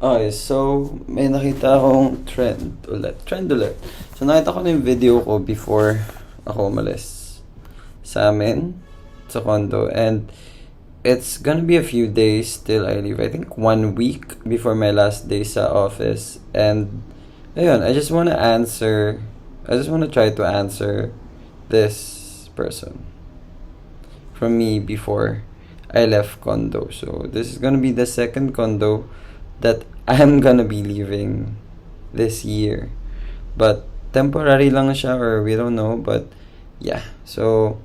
Okay, so may nakita akong trend ulit. So nakita ko na yung video ko before ako umalis sa amin, sa condo. And it's gonna be a few days till I leave. I think 1 week before my last day sa office. And ayun, I just wanna try to answer this person from me before I left condo. So this is gonna be the second condo that I'm gonna be leaving this year. But temporary lang siya, or we don't know, but yeah. So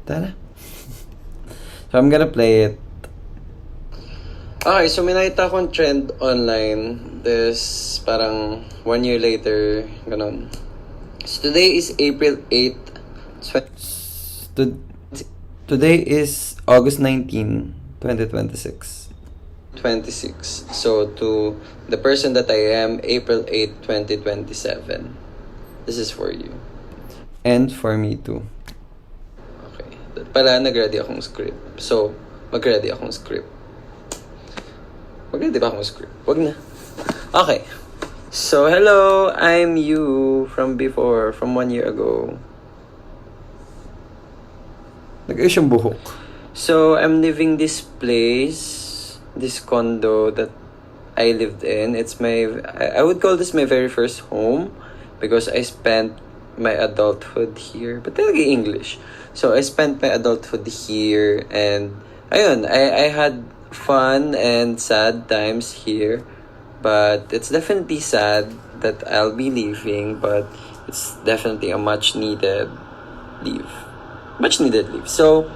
tara. So I'm gonna play it. Okay, so may nakita akong trend online. This parang 1 year later, ganun. So today is April 8th. Today is August 19, 2026. 26. So to the person that I am, April 8, 2027. This is for you. And for me too. Okay. Pala, nag-ready akong script. So, mag-ready akong script. Mag-ready ba akong script? Wag na. Okay. So, hello, I'm you from before, from 1 year ago. Nag-ayos yung buhok. So, I'm leaving this place, this condo that I lived in. It's I would call this my very first home because I spent my adulthood here. But talaga English. So, I spent my adulthood here and ayun, I had fun and sad times here. But it's definitely sad that I'll be leaving, but it's definitely a much needed leave. Much needed leave. So,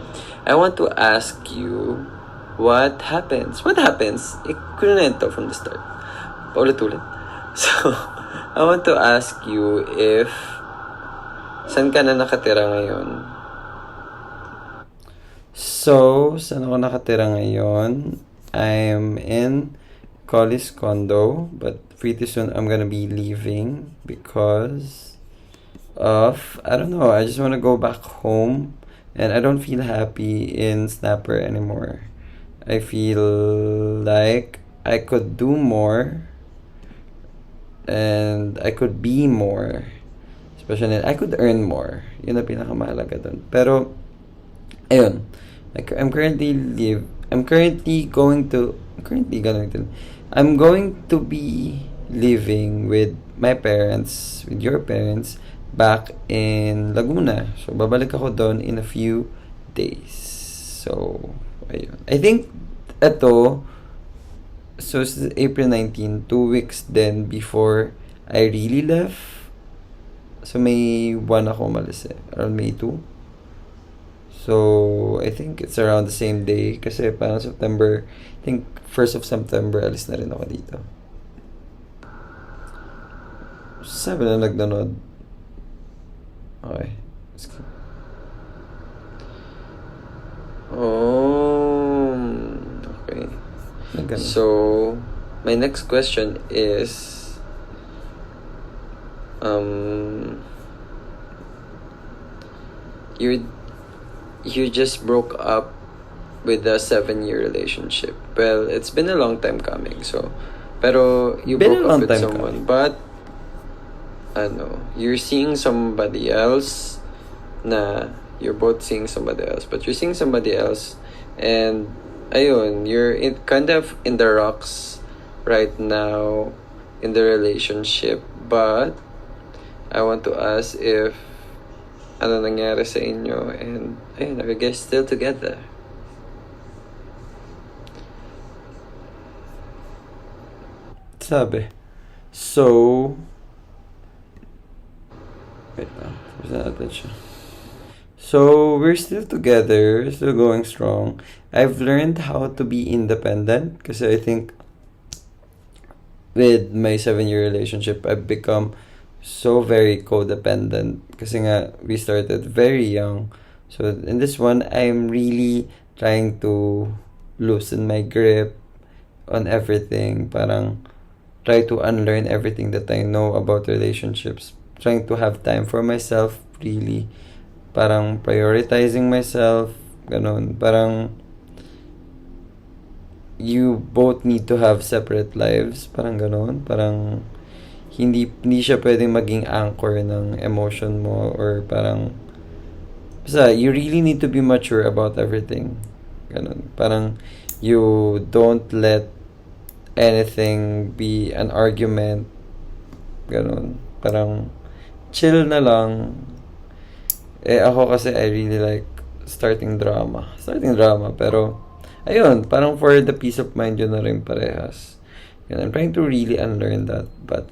I want to ask you, what happens? What happens? Ikunento from the start. Paulit-ulit. So, I want to ask you if saan ka na nakatira ngayon? So, saan ako nakatira ngayon? I'm in Collis condo, but pretty soon I'm gonna be leaving because of, I don't know, I just want to go back home and I don't feel happy in Snapper anymore. I feel like I could do more and I could be more. Especially, I could earn more. Yun ang pinakamahalaga dun. Pero, ayun. Like, I'm going to be living with my parents, with your parents, back in Laguna. So, babalik ako doon in a few days. So, ayun. I think, so this is April 19, 2 weeks then before I really left. So, May 1 ako umalis around May 2. So, I think it's around the same day. Kasi parang September, I think 1st of September, alis na rin ako dito. Sabi na nagdanood. Okay. Okay. So, my next question is, you just broke up with a 7-year relationship. Well, it's been a long time coming. So, pero you broke up with someone, but you're seeing somebody else you're both seeing somebody else, but you're seeing somebody else and ayun, you're kind of in the rocks right now in the relationship, but I want to ask if ano nangyari sa inyo and ayun, are you guys still together? Sabi. So, wait lang. Where's that attention? So, we're still together, still going strong. I've learned how to be independent kasi I think with my 7-year relationship, I've become so very codependent kasi nga we started very young. So, in this one, I'm really trying to loosen my grip on everything. Parang try to unlearn everything that I know about relationships. Trying to have time for myself, really. Parang prioritizing myself, ganun. Parang you both need to have separate lives, parang ganon, parang hindi siya pwedeng maging anchor ng emotion mo, or parang basta you really need to be mature about everything. Ganon. Parang you don't let anything be an argument. Ganon. Parang chill na lang. Ako kasi I really like starting drama. Pero ayun, parang for the peace of mind yun na rin parehas. Yun, I'm trying to really unlearn that. But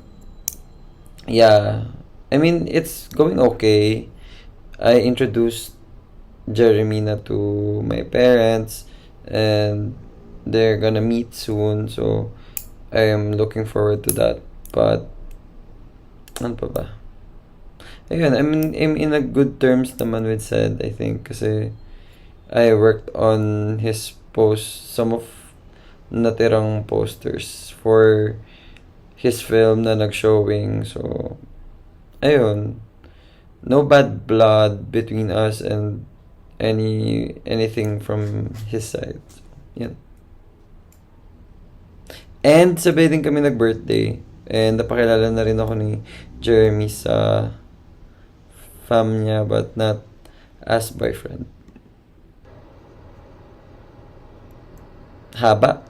yeah, I mean, it's going okay. I introduced Jeremina to my parents, and they're gonna meet soon, so I am looking forward to that. But ano pa ba? Ayun, I'm in a good terms naman with Sed, I think, kasi I worked on his some of natirang posters for his film na nag-showing. So, ayun, no bad blood between us and anything from his side. Yan. And sabay din kami nag-birthday. And napakilala na rin ako ni Jeremy sa fam niya, but not as boyfriend. Haba.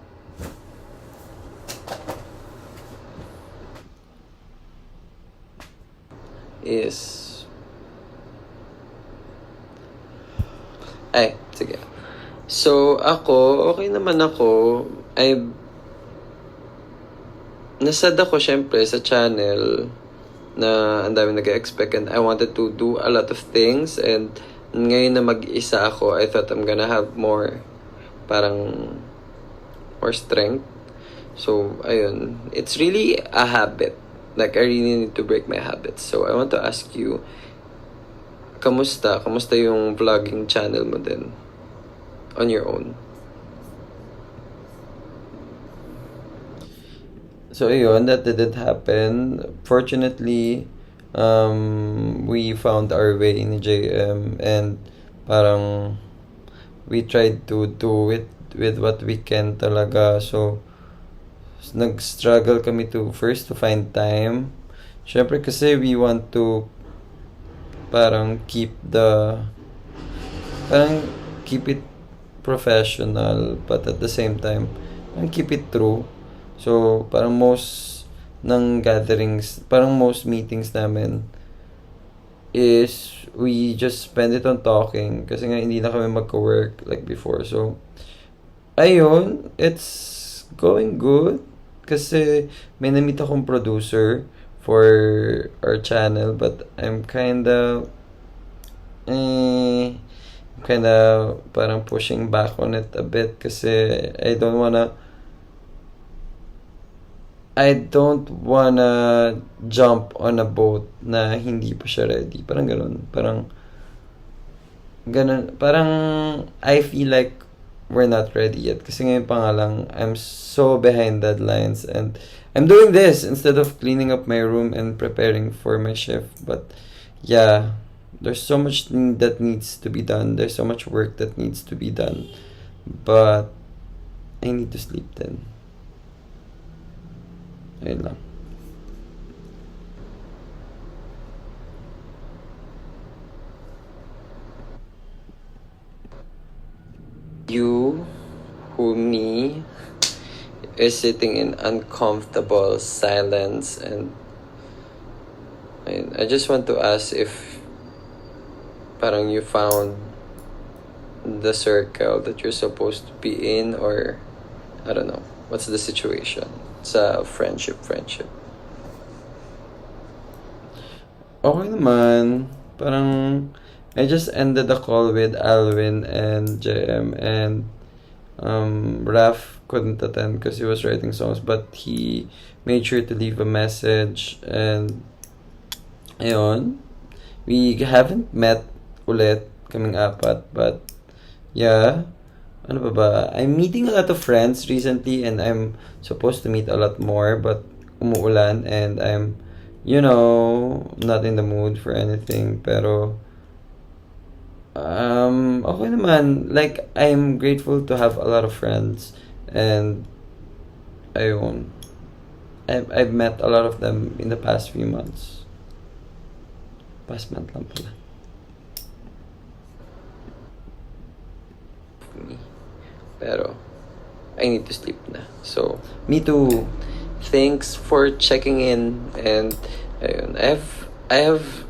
Is ay, sige. So, okay naman ako. Nasad ako syempre sa channel na ang dami nag-expect, and I wanted to do a lot of things, and ngayon na mag-isa ako, I thought I'm gonna have more strength. So, ayun. It's really a habit. Like, I really need to break my habits. So, I want to ask you, kamusta? Kamusta yung vlogging channel mo din? On your own? So, ayun, that didn't happen. Fortunately, we found our way in JM, and parang we tried to do it with what we can talaga. So, nag-struggle kami to find time. Syempre kasi we want to keep it professional, but at the same time keep it true. So most meetings namin is we just spend it on talking, kasi nga hindi na kami magka-work like before. So ayun, it's going good. Kasi may na-meet akong producer for our channel, but I'm kinda parang pushing back on it a bit, kasi I don't wanna jump on a boat na hindi pa siya ready. Parang ganun. Parang I feel like we're not ready yet. Kasi ngayon pa nga lang, I'm so behind deadlines, and I'm doing this instead of cleaning up my room and preparing for my shift. But yeah, there's so much that needs to be done. There's so much work that needs to be done. But I need to sleep then. Ayun lang. You, who me, is sitting in uncomfortable silence, and I just want to ask if parang you found the circle that you're supposed to be in, or I don't know, what's the situation sa friendship? Okay naman. Parang I just ended the call with Alvin and JM, and Raf couldn't attend because he was writing songs, but he made sure to leave a message, and ayun, we haven't met ulit kaming apat, but yeah, ano pa ba? I'm meeting a lot of friends recently, and I'm supposed to meet a lot more, but umuulan, and I'm not in the mood for anything. Pero okay naman. Like, I'm grateful to have a lot of friends, And ayun, I've met a lot of them in the past few months. Past month lang pala. Pero I need to sleep na. So, me too. Thanks for checking in. And ayun, I have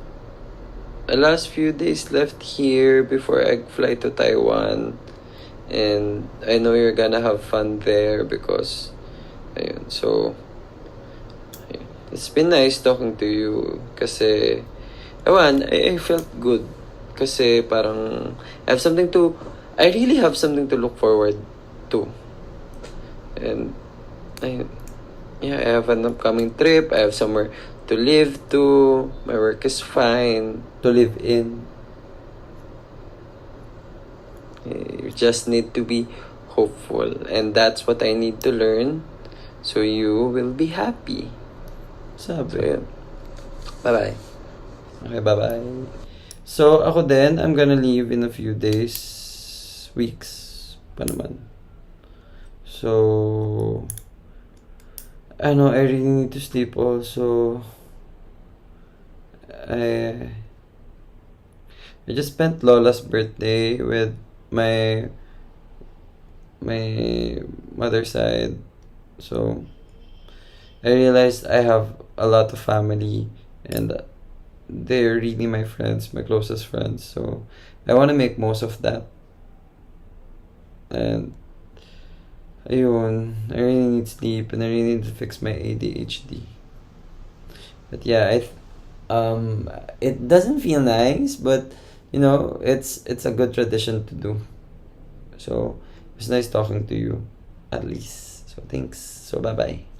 the last few days left here before I fly to Taiwan. And I know you're gonna have fun there because ayun, so ayun. It's been nice talking to you kasi I felt good kasi parang I really have something to look forward to. And I have an upcoming trip. I have somewhere to live to. My work is fine to live in. You just need to be hopeful, and that's what I need to learn, so you will be happy. Sabi. Bye-bye. Okay, bye-bye. So, ako din, I'm gonna leave in a few days, weeks pa naman. So, I know I really need to sleep also. I just spent Lola's birthday with my mother's side. So, I realized I have a lot of family and they're really my friends, my closest friends. So, I want to make most of that. And ayun, I really need sleep and I really need to fix my ADHD. But yeah, it doesn't feel nice, but you know, it's a good tradition to do. So, it's nice talking to you, at least. So, thanks. So, bye-bye.